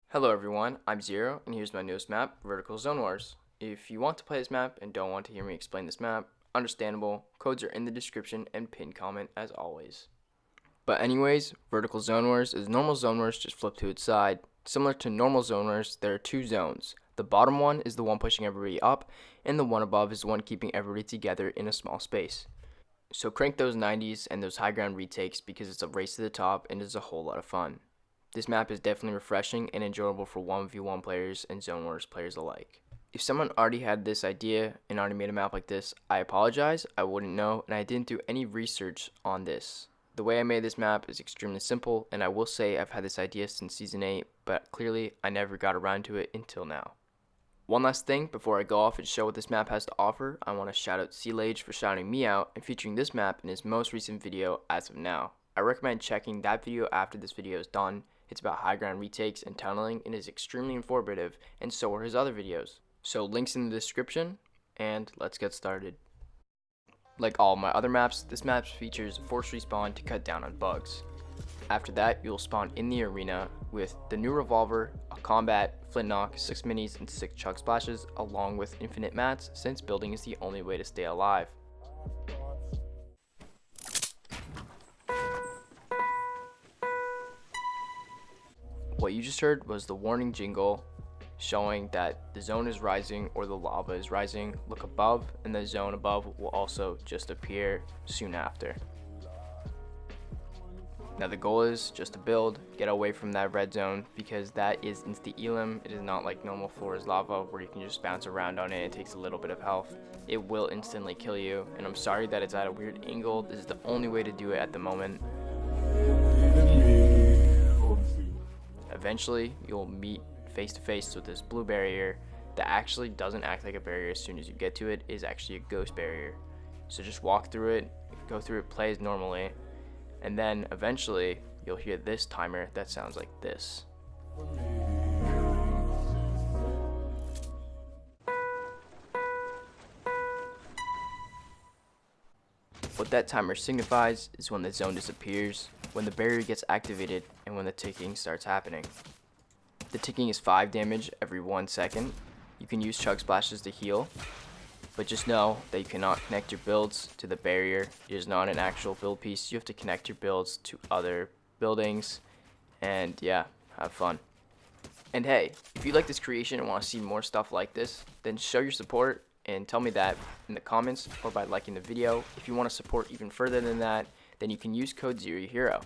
Hello everyone, I'm Zero, and here's my newest map, Vertical Zone Wars. If you want to play this map and don't want to hear me explain this map, understandable, codes are in the description and pinned comment as always. But anyways, Vertical Zone Wars is normal Zone Wars just flipped to its side. Similar to normal Zone Wars, there are two zones. The bottom one is the one pushing everybody up, and the one above is the one keeping everybody together in a small space. So crank those 90s and those high ground retakes because it's a race to the top and it's a whole lot of fun. This map is definitely refreshing and enjoyable for 1v1 players and Zone Wars players alike. If someone already had this idea and already made a map like this, I apologize, I wouldn't know, and I didn't do any research on this. The way I made this map is extremely simple, and I will say I've had this idea since Season 8, but clearly I never got around to it until now. One last thing before I go off and show what this map has to offer, I want to shout out Selage for shouting me out and featuring this map in his most recent video as of now. I recommend checking that video after this video is done. It's about high ground retakes and tunneling and is extremely informative, and so are his other videos. So links in the description, and let's get started. Like all my other maps, this map features force respawn to cut down on bugs. After that, you'll spawn in the arena with the new revolver, a combat, flintlock, 6 minis, and 6 chug splashes, along with infinite mats, since building is the only way to stay alive. What you just heard was the warning jingle showing that the zone is rising or the lava is rising. Look above and the zone above will also just appear soon after. Now the goal is just to build, get away from that red zone because that is insta-elim. It is not like normal floors lava where you can just bounce around on it. It takes a little bit of health. It will instantly kill you, and I'm sorry that it's at a weird angle. This is the only way to do it at the moment. Eventually, you'll meet face to face with this blue barrier that actually doesn't act like a barrier as soon as you get to it. It is actually a ghost barrier. So just walk through it, go through it, play as normally, and then eventually you'll hear this timer that sounds like this. What that timer signifies is when the zone disappears, when the barrier gets activated, and when the ticking starts happening. The ticking is 5 damage every 1 second. You can use chug splashes to heal, but just know that you cannot connect your builds to the barrier. It is not an actual build piece. You have to connect your builds to other buildings, and yeah, have fun. And hey, if you like this creation and want to see more stuff like this, then show your support and tell me that in the comments or by liking the video. If you want to support even further than that, then you can use code ZeroYaHero.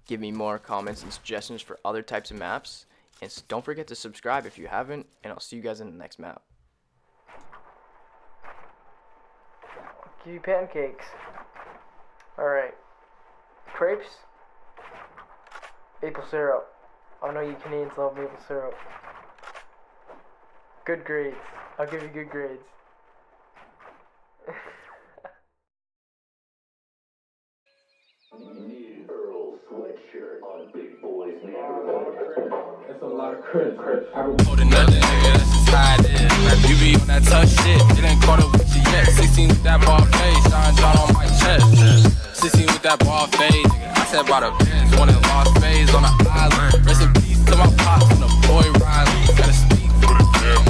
Give me more comments and suggestions for other types of maps, and don't forget to subscribe if you haven't, and I'll see you guys in the next map. Give you pancakes. Alright. Crepes? Maple syrup. I know you Canadians love maple syrup. Good grades. I'll give you good grades. Sweatshirt on Big Boy's neighborhood. That's a lot of credit. Holding nothing, nigga, that's just how it is. You be on that tough shit, it ain't caught up with you yet. 16 with that ball face, Sean John on my chest. 16 with that ball fade, nigga. I said by the Benz, one in Lost Phase on the island. Rest in peace to my pops and the boy Riley. Gotta speak for the damn